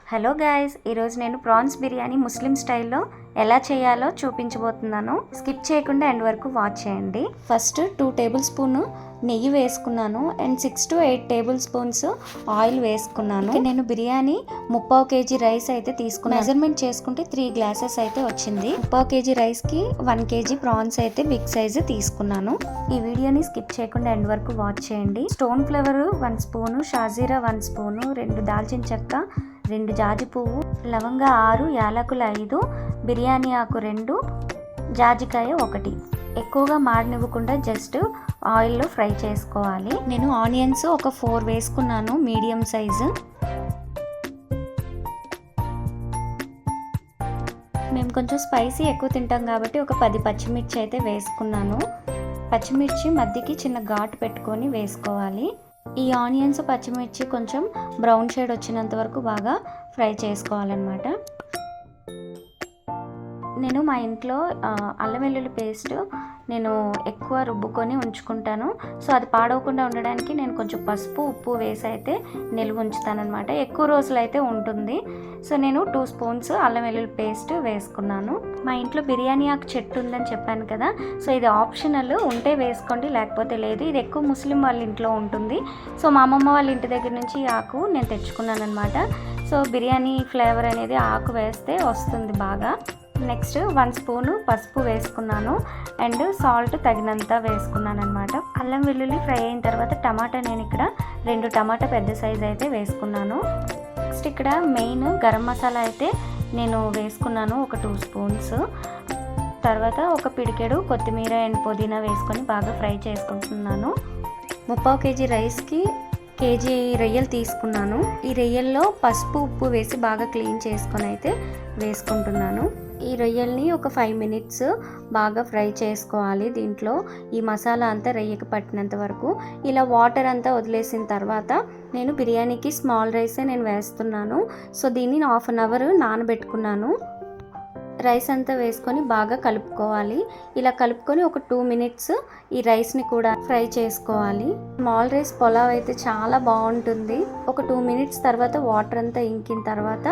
Hello guys, ఈరోజు నేను prawns biryani ముస్లిం స్టైల్లో ఎలా చేయాలో చూపించబోతున్నాను. స్కిప్ చేయకుండా ఎండ్ వరకు వాచ్ చేయండి. ఫస్ట్ 2 టేబుల్ స్పూన్ నెయ్యి వేసుకున్నాను and 6 to 8 table spoons oil వేసుకున్నాను. నేను బిర్యానీ 3/4 kg రైస్ అయితే తీసుకున్నాను. మెజర్మెంట్ చేసుకుంటే 3 గ్లాసెస్ అయితే వచ్చింది. 3/4 kg రైస్కి 1 kg ప్రాన్స్ అయితే బిగ్ సైజు తీసుకున్నాను. ఈ వీడియోని స్కిప్ చేయకుండా ఎండ్ వరకు వాచ్ చేయండి. స్టోన్ ఫ్లేవర్ 1 స్పూను, షాజీరా 1 స్పూను, 2 దాల్చిన చెక్క, 2 జాజి పువ్వు, లవంగ 6, యాలకులు 5, బిర్యానీ ఆకు 2, జాజికాయ 1. ఎక్కువగా మాడనివ్వకుండా జస్ట్ ఆయిల్లో ఫ్రై చేసుకోవాలి. నేను ఆనియన్స్ ఒక 4 వేసుకున్నాను, మీడియం సైజు. మేము కొంచెం స్పైసీ ఎక్కువ తింటాం కాబట్టి ఒక 10 పచ్చిమిర్చి అయితే వేసుకున్నాను. పచ్చిమిర్చి మధ్యకి చిన్న ఘాటు పెట్టుకొని వేసుకోవాలి. ఈ ఆనియన్స్ పచ్చిమిర్చి కొంచెం బ్రౌన్ షేడ్ వచ్చినంత వరకు బాగా ఫ్రై చేసుకోవాలన్నమాట. నేను మా ఇంట్లో అల్లం వెల్లుల్లి పేస్ట్ నేను ఎక్కువ రుబ్బుకొని ఉంచుకుంటాను. సో అది పాడవకుండా ఉండడానికి నేను కొంచెం పసుపు, ఉప్పు వేసి అయితే నిల్వ ఉంచుతానమాట. ఎక్కువ రోజులు అయితే ఉంటుంది. సో నేను 2 స్పూన్స్ అల్లం వెల్లుల్లి పేస్ట్ వేసుకున్నాను. మా ఇంట్లో బిర్యానీ ఆకు చెట్టు ఉందని చెప్పాను కదా, సో ఇది ఆప్షనల్, ఉంటే వేసుకోండి లేకపోతే లేదు. ఇది ఎక్కువ ముస్లిం వాళ్ళ ఇంట్లో ఉంటుంది. సో మా అమ్మమ్మ వాళ్ళ ఇంటి దగ్గర నుంచి ఈ ఆకు నేను తెచ్చుకున్నాను అనమాట. సో బిర్యానీ ఫ్లేవర్ అనేది ఆకు వేస్తే వస్తుంది బాగా. నెక్స్ట్ 1 స్పూను పసుపు వేసుకున్నాను అండ్ సాల్ట్ తగినంత వేసుకున్నాను అనమాట. అల్లం వెల్లుల్లి ఫ్రై అయిన తర్వాత టమాటా, నేను ఇక్కడ 2 టమాటా పెద్ద సైజ్ అయితే వేసుకున్నాను. నెక్స్ట్ ఇక్కడ మెయిన్ గరం మసాలా అయితే నేను వేసుకున్నాను ఒక 2 స్పూన్స్. తర్వాత ఒక పిడికెడు కొత్తిమీర అండ్ పుదీనా వేసుకొని బాగా ఫ్రై చేసుకుంటున్నాను. 3/4 kg రైస్కి కేజీ రొయ్యలు తీసుకున్నాను. ఈ రొయ్యల్లో పసుపు, ఉప్పు వేసి బాగా క్లీన్ చేసుకొని అయితే వేసుకుంటున్నాను. ఈ రొయ్యల్ని ఒక 5 మినిట్స్ బాగా ఫ్రై చేసుకోవాలి. దీంట్లో ఈ మసాలా అంతా రొయ్యకి పట్టినంత వరకు. ఇలా వాటర్ అంతా వదిలేసిన తర్వాత నేను బిర్యానీకి స్మాల్ రైసే నేను వేస్తున్నాను. సో దీన్ని 1/2 అవర్ నానబెట్టుకున్నాను. రైస్ అంతా వేసుకొని బాగా కలుపుకోవాలి. ఇలా కలుపుకొని ఒక 2 మినిట్స్ ఈ రైస్ని కూడా ఫ్రై చేసుకోవాలి. స్మాల్ రైస్ పులావ్ అయితే చాలా బాగుంటుంది. ఒక 2 మినిట్స్ తర్వాత వాటర్ అంతా ఇంకిన తర్వాత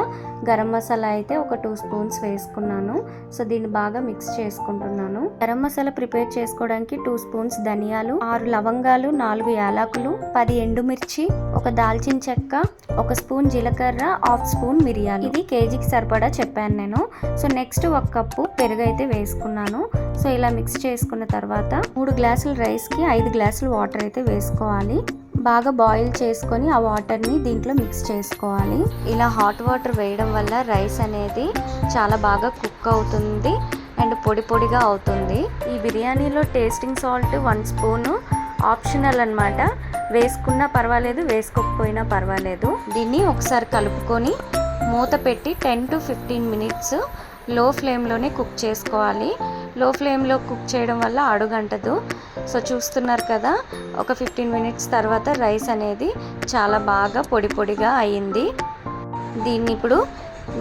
గరం మసాలా అయితే ఒక 2 స్పూన్స్ వేసుకున్నాను. సో దీన్ని బాగా మిక్స్ చేసుకుంటున్నాను. గరం మసాలా ప్రిపేర్ చేసుకోవడానికి 2 స్పూన్స్ ధనియాలు, 6 లవంగాలు, 4 యాలకులు, 10 ఎండుమిర్చి, ఒక దాల్చిన చెక్క, 1 స్పూన్ జీలకర్ర, 1/2 స్పూన్ మిరియాలు. ఇది కేజీకి సరిపడా చెప్పాను నేను. సో నెక్స్ట్ 1 కప్పు పెరుగు అయితే వేసుకున్నాను. సో ఇలా మిక్స్ చేసుకున్న తర్వాత 3 గ్లాసుల రైస్కి 5 గ్లాసులు వాటర్ అయితే వేసుకోవాలి. బాగా బాయిల్ చేసుకొని ఆ వాటర్ని దీంట్లో మిక్స్ చేసుకోవాలి. ఇలా హాట్ వాటర్ వేయడం వల్ల రైస్ అనేది చాలా బాగా కుక్ అవుతుంది అండ్ పొడి పొడిగా అవుతుంది. ఈ బిర్యానీలో టేస్టింగ్ సాల్ట్ 1 స్పూను ఆప్షనల్ అనమాట. వేసుకున్నా పర్వాలేదు, వేసుకోకపోయినా పర్వాలేదు. దీన్ని ఒకసారి కలుపుకొని మూత పెట్టి 10 to 15 మినిట్స్ లో ఫ్లేమ్లోనే కుక్ చేసుకోవాలి. లో ఫ్లేమ్లో కుక్ చేయడం వల్ల అడుగంటదు. సో చూస్తున్నారు కదా, ఒక 15 మినిట్స్ తర్వాత రైస్ అనేది చాలా బాగా పొడి పొడిగా అయ్యింది. దీన్ని ఇప్పుడు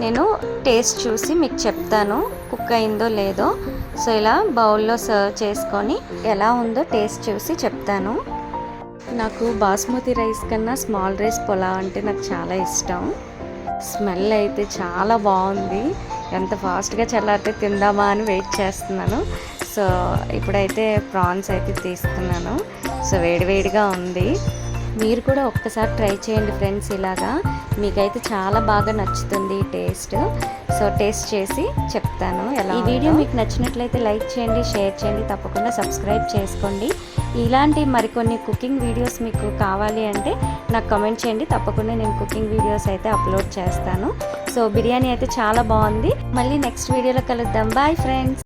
నేను టేస్ట్ చూసి మీకు చెప్తాను కుక్ అయిందో లేదో. సో ఇలా బౌల్లో సర్వ్ చేసుకొని ఎలా ఉందో టేస్ట్ చూసి చెప్తాను. నాకు బాస్మతి రైస్ కన్నా స్మాల్ రైస్ పులావ్ అంటే నాకు చాలా ఇష్టం. స్మెల్ అయితే చాలా బాగుంది. ఎంత ఫాస్ట్గా చల్లారితే తిందామా అని వెయిట్ చేస్తున్నాను. సో ఇప్పుడైతే ప్రాన్స్ అయితే తీసుకున్నాను. సో వేడివేడిగా ఉంది. మీరు కూడా ఒక్కసారి ట్రై చేయండి ఫ్రెండ్స్. ఇలాగా మీకైతే చాలా బాగా నచ్చుతుంది ఈ టేస్ట్. సో టేస్ట్ చేసి చెప్తాను ఎలా. ఈ వీడియో మీకు నచ్చినట్లయితే లైక్ చేయండి, షేర్ చేయండి, తప్పకుండా సబ్స్క్రైబ్ చేసుకోండి. ఇలాంటి మరికొన్ని కుకింగ్ వీడియోస్ మీకు కావాలి అంటే నాకు కామెంట్ చేయండి. తప్పకుండా నేను కుకింగ్ వీడియోస్ అయితే అప్లోడ్ చేస్తాను. సో బిర్యానీ అయితే చాలా బాగుంది. మళ్ళీ నెక్స్ట్ వీడియోలో కలుద్దాం. Bye friends.